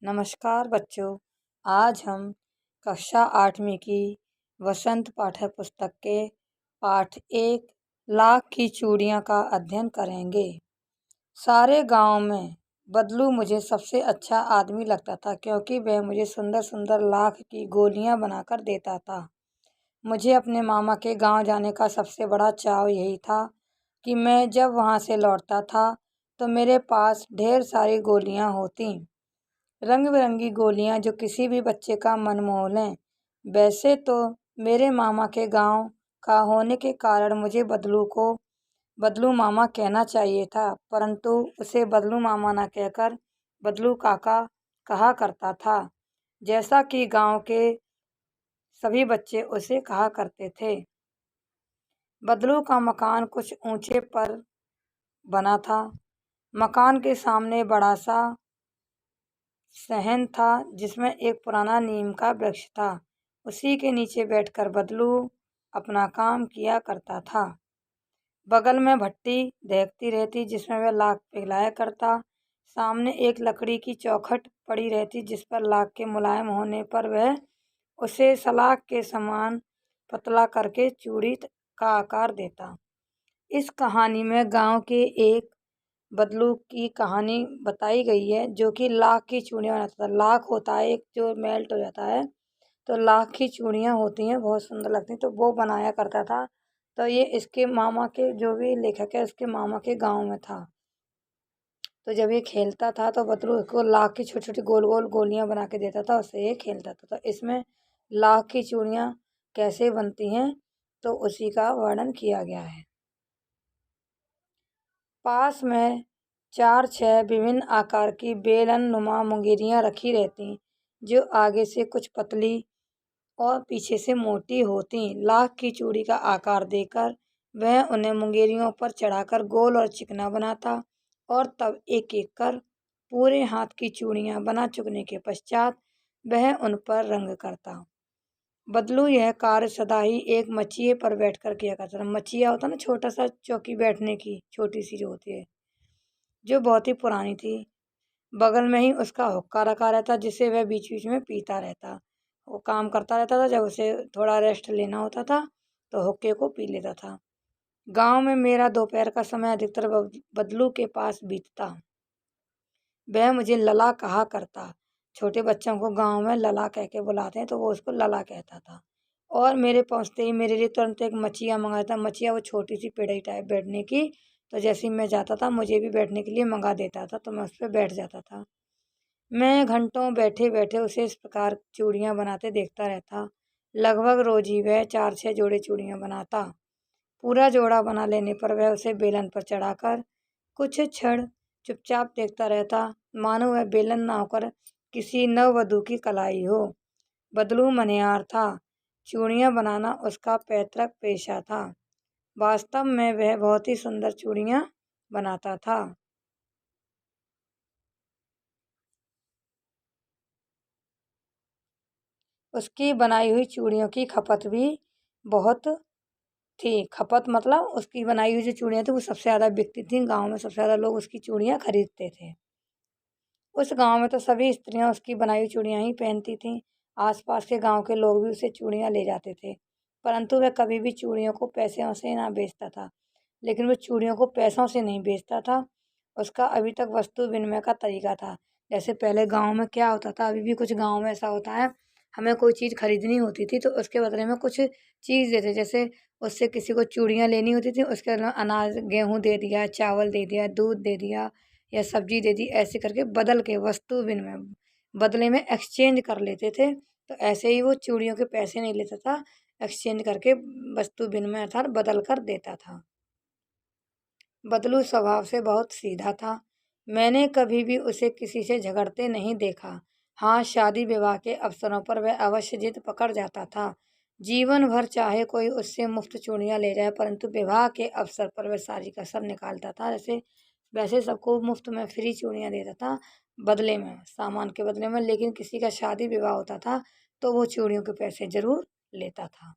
नमस्कार बच्चों। आज हम कक्षा 8वीं की वसंत पाठ्य पुस्तक के पाठ 1 लाख की चूड़ियाँ का अध्ययन करेंगे। सारे गांव में बदलू मुझे सबसे अच्छा आदमी लगता था, क्योंकि वह मुझे सुंदर सुंदर लाख की गोलियां बनाकर देता था। मुझे अपने मामा के गांव जाने का सबसे बड़ा चाव यही था कि मैं जब वहां से लौटता था तो मेरे पास ढेर सारी गोलियां होती, रंग बिरंगी गोलियां जो किसी भी बच्चे का मन मोह लें। वैसे तो मेरे मामा के गांव का होने के कारण मुझे बदलू मामा कहना चाहिए था, परंतु उसे बदलू मामा न कहकर बदलू काका कहा करता था, जैसा कि गांव के सभी बच्चे उसे कहा करते थे। बदलू का मकान कुछ ऊंचे पर बना था। मकान के सामने बड़ा सा सहन था, जिसमें एक पुराना नीम का वृक्ष था। उसी के नीचे बैठकर बदलू अपना काम किया करता था। बगल में भट्टी दहकती रहती, जिसमें वह लाख पिघलाया करता। सामने एक लकड़ी की चौखट पड़ी रहती, जिस पर लाख के मुलायम होने पर वह उसे सलाख के समान पतला करके चूड़ी का आकार देता। इस कहानी में गांव के एक बदलू की कहानी बताई गई है, जो कि लाख की चूड़ियाँ बनाता था। लाख होता है एक जो मेल्ट हो जाता है, तो लाख की चूड़ियाँ होती हैं, बहुत सुंदर लगती हैं, तो वो बनाया करता था। तो ये इसके मामा के, जो भी लेखक है, उसके मामा के गांव में था। तो जब ये खेलता था तो बदलू को लाख की छोटी छोटी गोल गोल गोलियां बना के देता था, उससे ये खेलता था। तो इसमें लाख की चूड़ियाँ कैसे बनती हैं, तो उसी का वर्णन किया गया है। पास में 4-6 विभिन्न आकार की बेलन नुमा मुंगेरियाँ रखी रहती, जो आगे से कुछ पतली और पीछे से मोटी होती। लाख की चूड़ी का आकार देकर वह उन्हें मुंगेरियों पर चढ़ाकर गोल और चिकना बनाता, और तब एक एक कर पूरे हाथ की चूड़ियाँ बना चुकने के पश्चात वह उन पर रंग करता। बदलू यह कार्य सदा ही एक मचिए पर बैठकर किया करता था। मचिया होता ना, छोटा सा चौकी बैठने की, छोटी सी जो होती है, जो बहुत ही पुरानी थी। बगल में ही उसका हुक्का रखा रहता, जिसे वह बीच बीच में पीता रहता। वो काम करता रहता था, जब उसे थोड़ा रेस्ट लेना होता था तो हुक्के को पी लेता था। गांव में मेरा दोपहर का समय अधिकतर बदलू के पास बीतता। वह मुझे लला कहा करता। छोटे बच्चों को गांव में लला कह के बुलाते हैं, तो वो उसको लला कहता था। और मेरे पहुंचते ही मेरे लिए तुरंत एक मचिया मंगाता था। मचिया वो छोटी सी पेड़ई टाइप बैठने की, तो जैसे ही मैं जाता था मुझे भी बैठने के लिए मंगा देता था, तो मैं उस पर बैठ जाता था। मैं घंटों बैठे बैठे उसे इस प्रकार चूड़ियाँ बनाते देखता रहता। लगभग रोज ही वह 4-6 जोड़े चूड़ियाँ बनाता। पूरा जोड़ा बना लेने पर वह उसे बेलन पर चढ़ाकर कुछ क्षण चुपचाप देखता रहता, मानो वह बेलन ना होकर किसी नववधू की कलाई हो। बदलू मनिहार था। चूड़ियाँ बनाना उसका पैतृक पेशा था। वास्तव में वह बहुत ही सुंदर चूड़ियाँ बनाता था। उसकी बनाई हुई चूड़ियों की खपत भी बहुत थी। खपत मतलब उसकी बनाई हुई जो चूड़ियाँ थी वो सबसे ज़्यादा बिकती थी। गांव में सबसे ज़्यादा लोग उसकी चूड़ियाँ खरीदते थे। उस गांव में तो सभी स्त्रियां उसकी बनाई हुई चूड़ियाँ ही पहनती थीं। आसपास के गांव के लोग भी उसे चूड़ियाँ ले जाते थे, परंतु वह कभी भी चूड़ियों को पैसों से ना बेचता था। लेकिन वह चूड़ियों को पैसों से नहीं बेचता था। उसका अभी तक वस्तु विनिमय का तरीका था। जैसे पहले गांव में क्या होता था, अभी भी कुछ गांव में ऐसा होता है, हमें कोई चीज़ खरीदनी होती थी तो उसके बदले में कुछ चीज़ देते। जैसे उससे किसी को चूड़ियाँ लेनी होती थी, उसके बदले में अनाज, गेहूँ दे दिया, चावल दे दिया, दूध दे दिया या सब्जी दे दी, ऐसे करके बदल के वस्तु विनिमय बदले में एक्सचेंज कर लेते थे। तो ऐसे ही वो चूड़ियों के पैसे नहीं लेता था, एक्सचेंज करके वस्तु विनिमय अर्थात बदल कर देता था। बदलू स्वभाव से बहुत सीधा था। मैंने कभी भी उसे किसी से झगड़ते नहीं देखा। हाँ, शादी विवाह के अवसरों पर वह अवश्य जिद पकड़ जाता था। जीवन भर चाहे कोई उससे मुफ्त चूड़ियाँ ले जाए, परंतु विवाह के अवसर पर वह सारी कसर निकालता था। जैसे वैसे सबको मुफ्त में फ्री चूड़ियाँ देता था बदले में, सामान के बदले में, लेकिन किसी का शादी विवाह होता था तो वो चूड़ियों के पैसे जरूर लेता था।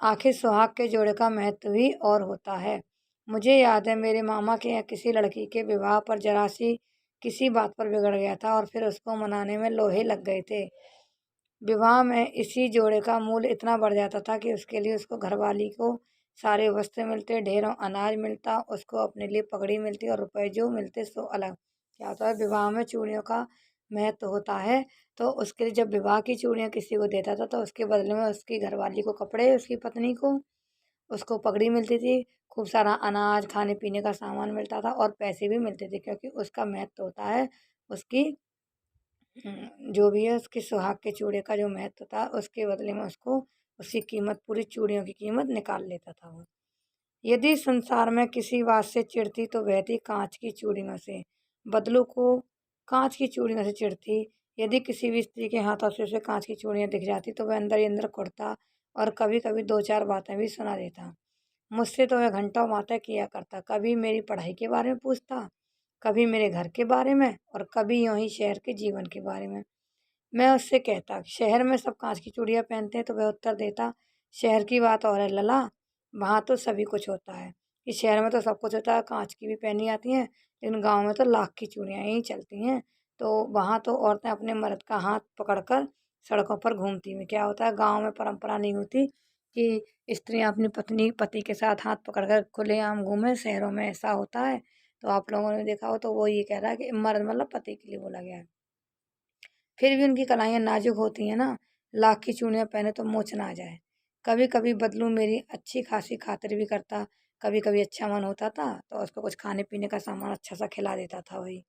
आखिर सुहाग के जोड़े का महत्व भी और होता है। मुझे याद है मेरे मामा के यहाँ किसी लड़की के विवाह पर जरा सी किसी बात पर बिगड़ गया था और फिर उसको मनाने में लोहे लग गए थे। विवाह में इसी जोड़े का मूल्य इतना बढ़ जाता था कि उसके लिए उसको घरवाली को सारे वस्त्र मिलते, ढेरों अनाज मिलता, उसको अपने लिए पगड़ी मिलती और रुपए जो मिलते सो अलग। क्या होता है, विवाह में चूड़ियों का महत्व होता है। तो उसके लिए जब विवाह की चूड़ियाँ किसी को देता था तो उसके बदले में उसकी घरवाली को कपड़े, उसकी पत्नी को उसको पगड़ी मिलती थी, खूब सारा अनाज, खाने-पीने का सामान मिलता था और पैसे भी मिलते थे, क्योंकि उसका महत्व होता है उसकी जो भी है उसके सुहाग के चूड़े का जो महत्व था, उसके बदले में उसको उसकी कीमत, पूरी चूड़ियों की कीमत निकाल लेता था वो। यदि संसार में किसी बात से चिढ़ती तो वह थी काँच की चूड़ियों से। बदलू को काँच की चूड़ियों से चिढ़ थी। यदि किसी भी स्त्री के हाथों से उसे काँच की चूड़ियाँ दिख जाती तो वह अंदर ही अंदर कुढ़ता और कभी-कभी 2-4 बातें भी सुना देता। मुझसे तो वह घंटों बातें किया करता, कभी मेरी पढ़ाई के बारे में पूछता, कभी मेरे घर के बारे में और कभी यूँ ही शहर के जीवन के बारे में। मैं उससे कहता, शहर में सब काँच की चूड़ियाँ पहनते हैं, तो वह उत्तर देता, शहर की बात और है लला, वहाँ तो सभी कुछ होता है। कि शहर में तो सब कुछ होता है, काँच की भी पहनी जाती हैं, लेकिन गाँव में तो लाख की चूड़ियाँ ही चलती हैं। तो वहाँ तो औरतें अपने मर्द का हाथ पकड़कर सड़कों पर घूमती हैं। क्या होता है, गाँव में परंपरा नहीं होती कि स्त्रियाँ अपनी पत्नी पति के साथ हाथ पकड़कर खुलेआम घूमें, शहरों में ऐसा होता है। तो आप लोगों ने देखा हो तो वो ये कह रहा है कि मर्द मतलब पति के लिए बोला गया है। फिर भी उनकी कलाइयाँ नाजुक होती हैं ना, लाख की चूड़ियाँ पहने तो मोच ना आ जाए। कभी कभी बदलू मेरी अच्छी खासी खातिर भी करता, कभी कभी अच्छा मन होता था तो उसको कुछ खाने पीने का सामान अच्छा सा खिला देता था वही।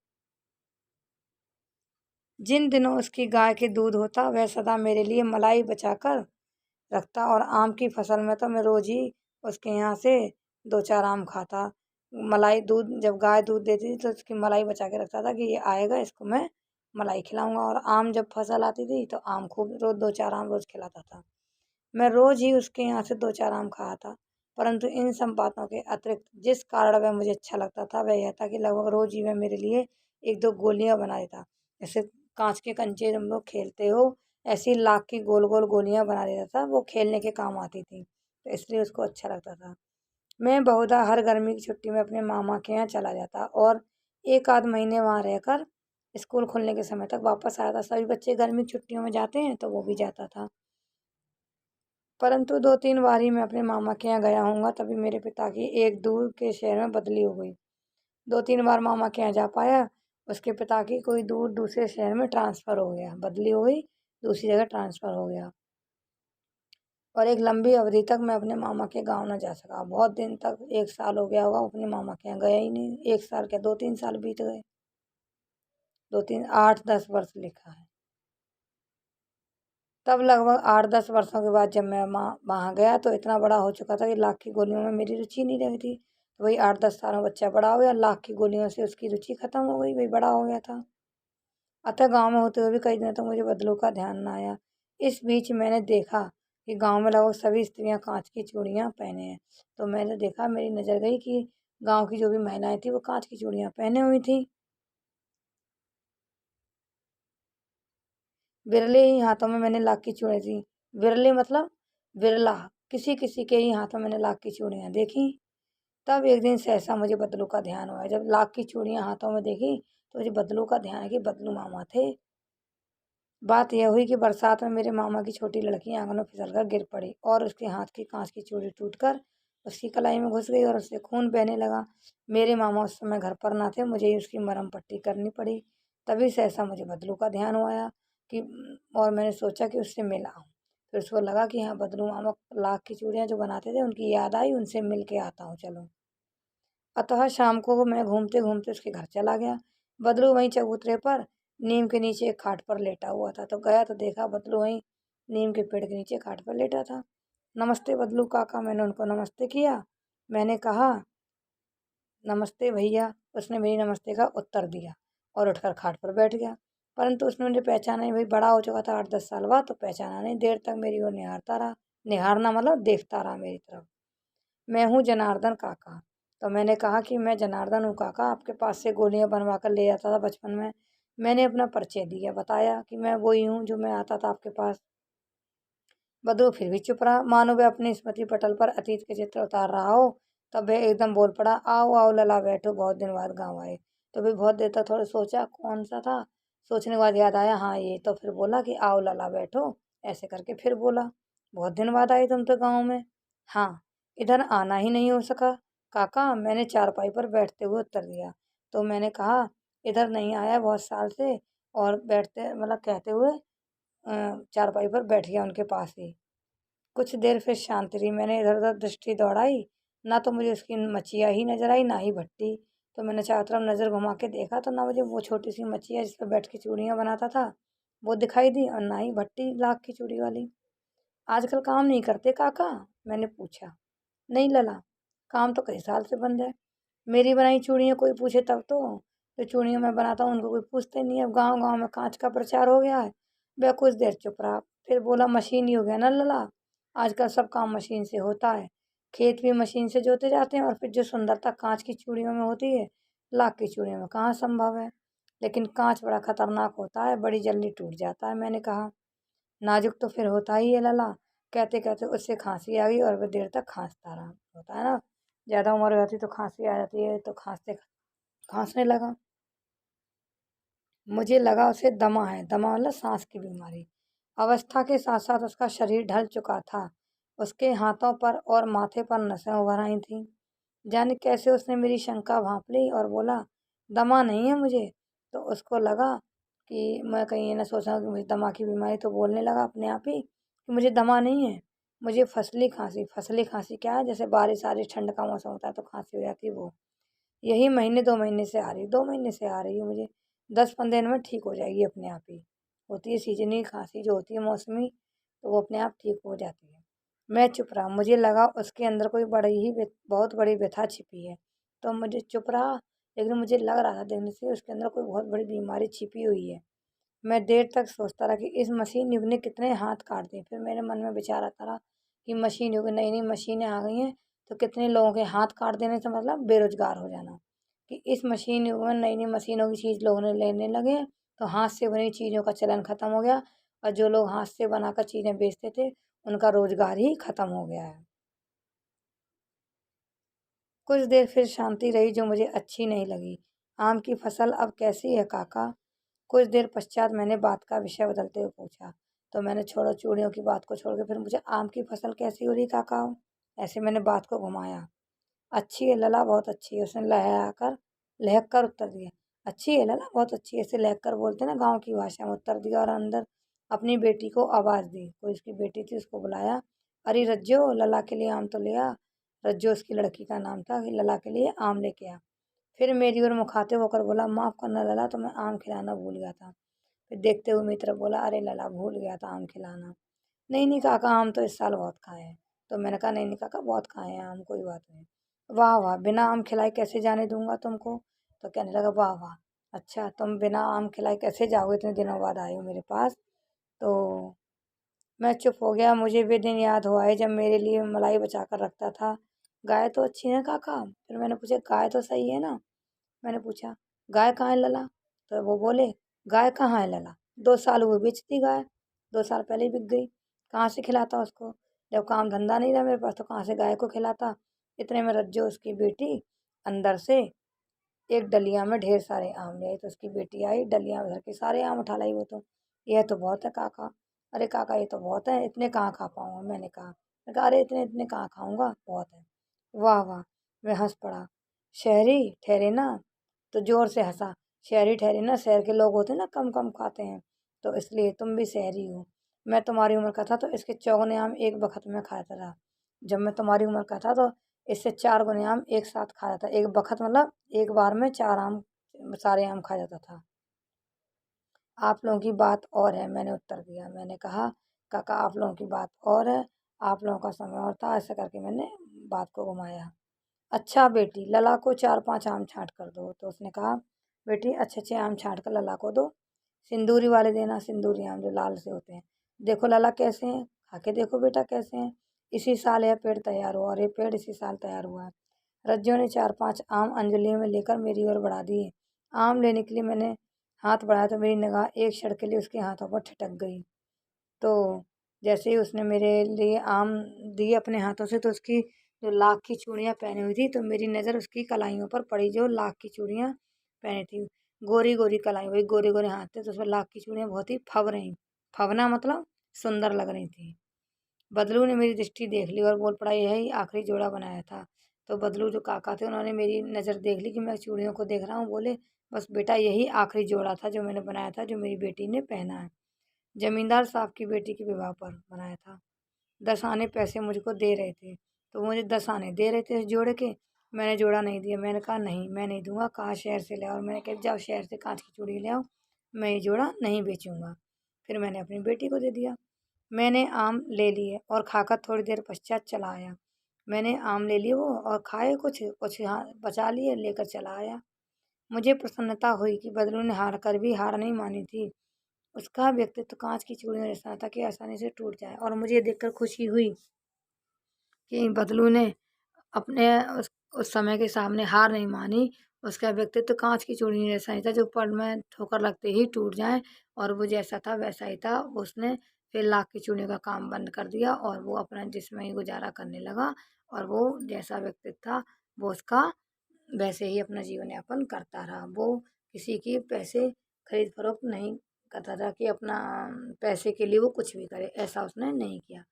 जिन दिनों उसकी गाय के दूध होता वह सदा मेरे लिए मलाई बचाकर रखता, और आम की फसल में तो मैं रोज ही उसके यहाँ से 2-4 आम खाता। मलाई दूध जब गाय दूध देती थी तो उसकी मलाई बचा के रखता था कि ये आएगा, इसको मैं मलाई खिलाऊंगा। और आम जब फसल आती थी तो आम खूब रोज 2-4 आम रोज खिलाता था। मैं रोज ही उसके यहाँ से 2-4 आम खाया था। परंतु इन सब बातों के अतिरिक्त जिस कारण वह मुझे अच्छा लगता था वह यह था कि लगभग रोज ही वह मेरे लिए 1-2 गोलियां बना देता। जैसे कांच के कंचे जब लोग खेलते हो, ऐसी लाख की गोल गोल गोलियां बना देता था, वो खेलने के काम आती थी, तो इसलिए उसको अच्छा लगता था। मैं बहुधा हर गर्मी की छुट्टी में अपने मामा के यहाँ चला जाता और एक आध महीने वहाँ रहकर स्कूल खुलने के समय तक वापस आया था। सभी बच्चे गर्मी की छुट्टियों में जाते हैं तो वो भी जाता था। परंतु 2-3 बार ही मैं अपने मामा के यहाँ गया हूँगा, तभी मेरे पिता की एक दूर के शहर में बदली हो गई। 2-3 बार मामा के यहाँ जा पाया, उसके पिता की कोई दूर दूसरे शहर में ट्रांसफ़र हो गया, बदली हो गई, दूसरी जगह ट्रांसफ़र हो गया। और एक लंबी अवधि तक मैं अपने मामा के गाँव ना जा सका। बहुत दिन तक 1 साल हो गया होगा अपने मामा के यहाँ गया ही नहीं। 1 साल क्या 2-3 साल बीत गए। 2-3 8-10 वर्ष लिखा है। तब लगभग 8-10 वर्षों के बाद जब मैं वहाँ गया तो इतना बड़ा हो चुका था कि लाख की गोलियों में मेरी रुचि नहीं रही थी। तो वही 8-10 साल में बच्चा बड़ा हो गया, लाख की गोलियों से उसकी रुचि खत्म हो गई, वही बड़ा हो गया था। अतः गाँव में होते हुए भी कई दिनों तक मुझे बदलू का ध्यान न आया। इस बीच मैंने देखा कि गाँव में लगभग सभी स्त्रियाँ काँच की चूड़ियाँ पहने हैं। तो मैंने देखा, मेरी नज़र गई कि गाँव की जो भी महिलाएँ थीं वो काँच की चूड़ियाँ पहने हुई थीं। विरले ही हाथों में मैंने लाख की चूड़ियाँ थी। विरले मतलब विरला, किसी-किसी के ही हाथों मैंने लाख की चूड़ियाँ देखी। तब एक दिन सहसा मुझे बदलू का ध्यान हुआ। जब लाख की चूड़ियाँ हाथों में देखी तो मुझे बदलू का ध्यान है कि बदलू मामा थे। बात यह हुई कि बरसात में मेरे मामा की छोटी लड़की आंगन में फिसलकर गिर पड़ी और उसके हाथ की कांच की चूड़ी टूटकर उसकी कलाई में घुस गई और उससे खून बहने लगा। मेरे मामा उस समय घर पर ना थे, मुझे ही उसकी मरहम पट्टी करनी पड़ी। तभी सहसा मुझे बदलू का ध्यान आया कि और मैंने सोचा कि उससे मिल आऊँ। फिर उसको लगा कि हाँ, बदलू मामा लाख की चूड़ियाँ जो बनाते थे उनकी याद आई, उनसे मिल के आता हूँ चलो। अतः शाम को मैं घूमते-घूमते उसके घर चला गया। बदलू वहीं चबूतरे पर नीम के नीचे एक खाट पर लेटा हुआ था। तो गया तो देखा बदलू वहीं नीम के पेड़ के नीचे खाट पर लेटा था। नमस्ते बदलू काका, मैंने उनको नमस्ते किया। मैंने कहा, नमस्ते भैया। उसने मेरी नमस्ते का उत्तर दिया और उठकर खाट पर बैठ गया। परंतु उसने मुझे पहचाना नहीं। भाई बड़ा हो चुका था 8-10 साल बाद, तो पहचाना नहीं। देर तक मेरी ओर निहारता रहा। निहारना मतलब देखता रहा मेरी तरफ। मैं हूँ जनार्दन काका। तो मैंने कहा कि मैं जनार्दन हूँ काका, आपके पास से गोलियाँ बनवा कर ले जाता था बचपन में। मैंने अपना परिचय दिया, बताया कि मैं वही हूँ जो मैं आता था आपके पास। बदरू फिर भी चुप रहा, मानो वह अपने स्मृति पटल पर अतीत के चित्र उतार रहा हो। तब वह एकदम बोल पड़ा, आओ आओ लला बैठो, बहुत दिन बाद गाँव आए। तो फिर बहुत देर तक थोड़ा सोचा कौन सा था। सोचने के बाद याद आया, हाँ ये। तो फिर बोला कि आओ लला बैठो। ऐसे करके फिर बोला, बहुत दिन बाद आई तुम तो गाँव में। हाँ, इधर आना ही नहीं हो सका काका, मैंने चारपाई पर बैठते हुए उत्तर दिया। तो मैंने कहा, इधर नहीं आया बहुत साल से, और बैठते मतलब कहते हुए चारपाई पर बैठ गया उनके पास ही। कुछ देर फिर शांति रही। मैंने इधर-उधर दृष्टि दौड़ाई, ना तो मुझे उसकी मचिया ही नज़र आई, ना ही भट्टी। तो मैंने चारों तरफ नज़र घुमा के देखा, तो ना मुझे वो छोटी-सी मचिया जिस पे बैठ के चूड़ियाँ बनाता था, वो दिखाई दी, और ना ही भट्टी लाख की चूड़ी वाली। "आजकल काम नहीं करते काका?" मैंने पूछा। "नहीं लला, काम तो कई साल से बंद है। मेरी बनाई चूड़ियाँ कोई पूछे तब तो। जो चूड़ियाँ मैं बनाता हूँ उनको कोई पूछता ही नहीं है। अब गाँव-गाँव में काँच का प्रचार हो गया है।" वह कुछ देर चुप रहा, फिर बोला, "मशीन ही हो गया ना लला। आजकल सब काम मशीन से होता है। खेत भी मशीन से जोते जाते हैं, और फिर जो सुंदरता काँच की चूड़ियों में होती है, लाख की चूड़ियों में कहाँ संभव है। लेकिन काँच बड़ा खतरनाक होता है, बड़ी जल्दी टूट जाता है।" मैंने कहा। "नाजुक तो फिर होता ही है लला।" कहते-कहते उससे खाँसी आ गई, और वह देर तक खाँसता रहा। होता है ना, ज़्यादा उम्र हो जाती है तो खाँसी आ जाती है, तो खाँसने लगा। मुझे लगा उसे दमा है, दमा मतलब सांस की बीमारी। अवस्था के साथ साथ उसका शरीर ढल चुका था। उसके हाथों पर और माथे पर नसें उभर आई थीं। जाने कैसे उसने मेरी शंका भांप ली और बोला, दमा नहीं है मुझे। तो उसको लगा कि मैं कहीं ये ना सोचा कि मुझे दमा की बीमारी, तो बोलने लगा अपने आप ही कि मुझे दमा नहीं है, मुझे फसली खांसी। फसली खांसी क्या है? जैसे बारिश आ रही, ठंड का मौसम होता है तो खांसी हो जाती है वो। यही महीने 2 महीने से आ रही, 2 महीने से आ रही है मुझे। 10-15 दिन में ठीक हो जाएगी अपने आप ही। होती है सीज़नी खाँसी जो होती है मौसमी, तो वो अपने आप ठीक हो जाती है। मैं चुप रहा, मुझे लगा उसके अंदर कोई बड़ी ही बहुत बड़ी व्यथा छिपी है। तो मुझे चुप रहा, लेकिन मुझे लग रहा था देखने से उसके अंदर कोई बहुत बड़ी बीमारी छिपी हुई है। मैं देर तक सोचता रहा कि इस मशीन युग ने कितने हाथ काट दिए। फिर मेरे मन में विचार आता रहा कि मशीन युग, नई-नई मशीनें आ गई हैं, तो कितने लोगों के हाथ काट देने से मतलब बेरोज़गार हो जाना। कि इस मशीन युग में नई-नई मशीनों की चीज़ लोगों ने लेने लगे, तो हाथ से बनी चीज़ों का चलन ख़त्म हो गया, और जो लोग हाथ से बनाकर चीज़ें बेचते थे, उनका रोज़गार ही ख़त्म हो गया है। कुछ देर फिर शांति रही जो मुझे अच्छी नहीं लगी। आम की फसल अब कैसी है काका? कुछ देर पश्चात मैंने बात का विषय बदलते हुए पूछा। तो मैंने छोड़ो चूड़ियों की बात को छोड़ के फिर मुझे, आम की फसल कैसी हो रही काका? ऐसे मैंने बात को घुमाया। अच्छी है लला, बहुत अच्छी है, उसने लहक कर उत्तर दिया। अच्छी है लला, बहुत अच्छी है, ऐसे लहक कर बोलते हैं ना गाँव की भाषा में, उत्तर दिया, और अंदर अपनी बेटी को आवाज़ दी। कोई उसकी बेटी थी, उसको बुलाया। अरे रज्जो, लला के लिए आम तो ले आ। रज्जो उसकी लड़की का नाम था, कि लला के लिए आम लेके आ। फिर मेरी ओर मुखातिब होकर बोला, माफ़ करना लला, तो मैं आम खिलाना भूल गया था। फिर देखते हुए मेरी तरफ बोला, अरे लला, भूल गया था आम खिलाना। नहीं नहीं काका, आम तो इस साल बहुत खाए हैं। तो मैंने कहा, नहीं नहीं काका, बहुत खाए हैं आम, कोई बात नहीं। वाह वाह, बिना आम खिलाए कैसे जाने दूंगा तुमको? तो कहने लगा, वाह वाह, अच्छा तुम बिना आम खिलाए कैसे जाओगे, इतने दिनों बाद आए हो मेरे पास। तो मैं चुप हो गया। मुझे वे दिन याद हुआ है जब मेरे लिए मलाई बचा कर रखता था। गाय तो अच्छी है काका? फिर मैंने पूछा, गाय तो सही है ना? मैंने पूछा, गाय कहाँ है लला? तो वो बोले, गाय कहाँ है लला, 2 साल हुए बेच दी गाय, 2 साल पहले ही बिक गई। कहाँ से खिलाता उसको? जब काम धंधा नहीं रहा मेरे पास, तो कहाँ से गाय को खिलाता? इतने में रज्जो उसकी बेटी अंदर से एक डलिया में ढेर सारे आम ले आई। तो उसकी बेटी आई, डलिया में भर के सारे आम उठा लाई वो तो। यह तो बहुत है काका। अरे काका, ये तो बहुत है, इतने कहाँ खा पाऊंगा? मैंने कहा, अरे इतने इतने कहाँ खाऊंगा, बहुत है। वाह वाह, मैं हंस पड़ा। शहरी ठहरे ना? तो जोर से हंसा। शहरी ठहरे ना, शहर के लोग होते ना कम कम खाते हैं, तो इसलिए तुम भी शहरी हो। मैं तुम्हारी उम्र का था तो इसके चौगने आम एक बखत में खाता था। जब मैं तुम्हारी उम्र का था तो इससे 4 गुने आम एक साथ खा जाता, एक बखत मतलब एक बार में 4 आम, सारे आम खा जाता था। आप लोगों की बात और है, मैंने उत्तर दिया। मैंने कहा, काका आप लोगों की बात और है, आप लोगों का समय और था। ऐसा करके मैंने बात को घुमाया। अच्छा बेटी, लला को 4-5 आम छाँट कर दो। तो उसने कहा, बेटी अच्छे-अच्छे आम छाँट कर लला को दो। सिंदूरी वाले देना, सिंदूरी आम जो लाल से होते हैं। देखो लला कैसे हैं, खा के देखो बेटा कैसे हैं। इसी साल यह पेड़ तैयार हुआ, और ये पेड़ इसी साल तैयार हुआ है। रज्जो ने 4-5 आम अंजलि में लेकर मेरी ओर बढ़ा दिए। आम लेने के लिए मैंने हाथ बढ़ाया तो मेरी निगाह एक क्षण के लिए उसके हाथों पर ठिठक गई। तो जैसे ही उसने मेरे लिए आम दिए अपने हाथों से, तो उसकी जो लाख की चूड़ियाँ पहनी हुई थी, तो मेरी नज़र उसकी कलाइयों पर पड़ी, जो लाख की चूड़ियाँ पहनी थी, गोरी गोरी कलाई, वही गोरे गोरे हाथ थे, तो उसमें लाख की चूड़ियाँ बहुत ही फब रही, फबना मतलब सुंदर लग रही थी। बदलू ने मेरी दृष्टि देख ली और बोल पड़ा, यही आखिरी जोड़ा बनाया था। तो बदलू जो काका थे उन्होंने मेरी नज़र देख ली कि मैं चूड़ियों को देख रहा हूँ, बोले, बस बेटा यही आखिरी जोड़ा था जो मैंने बनाया था, जो मेरी बेटी ने पहना है। जमींदार साहब की बेटी के विवाह पर बनाया था। 10 आने पैसे मुझको दे रहे थे, तो वो मुझे 10 आने दे रहे थे इस जोड़े के, मैंने जोड़ा नहीं दिया। मैंने कहा नहीं, मैं नहीं दूँगा, कहा शहर से ले आओ, और मैंने कहा जाओ शहर से काँच की चूड़ी ले आओ, मैं ये जोड़ा नहीं बेचूँगा। फिर मैंने अपनी बेटी को दे दिया। मैंने आम ले लिए और खाकर थोड़ी देर पश्चात चला आया। मैंने आम ले लिए वो और खाए कुछ, कुछ यहाँ बचा लिए, लेकर चला आया। मुझे प्रसन्नता हुई कि बदलू ने हार कर भी हार नहीं मानी थी। उसका व्यक्तित्व काँच की चूड़ियों जैसा था कि आसानी से टूट जाए, और मुझे देखकर खुशी हुई कि बदलू ने अपने उस समय के सामने हार नहीं मानी। उसका व्यक्तित्व काँच की चूड़ियों जैसा ही था, जो पल में ठोकर लगते ही टूट जाए, और वो जैसा था वैसा ही था। उसने फिर लाख की चूड़ियों का काम बंद कर दिया और वो अपना जिसमें ही गुज़ारा करने लगा, और वो जैसा व्यक्तित्व था, वो उसका वैसे ही अपना जीवन यापन करता रहा। वो किसी की पैसे खरीद-फ़रोख्त नहीं करता था कि अपना पैसे के लिए वो कुछ भी करे, ऐसा उसने नहीं किया।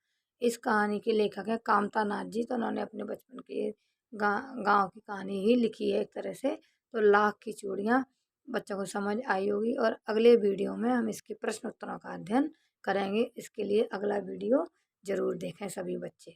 इस कहानी के लेखक हैं कामता नाथ जी, तो उन्होंने अपने बचपन के गा गाँव की कहानी ही लिखी है एक तरह से। तो लाख की चूड़ियाँ बच्चों को समझ आई होगी, और अगले वीडियो में हम इसके प्रश्न उत्तरों का अध्ययन करेंगे। इसके लिए अगला वीडियो ज़रूर देखें सभी बच्चे।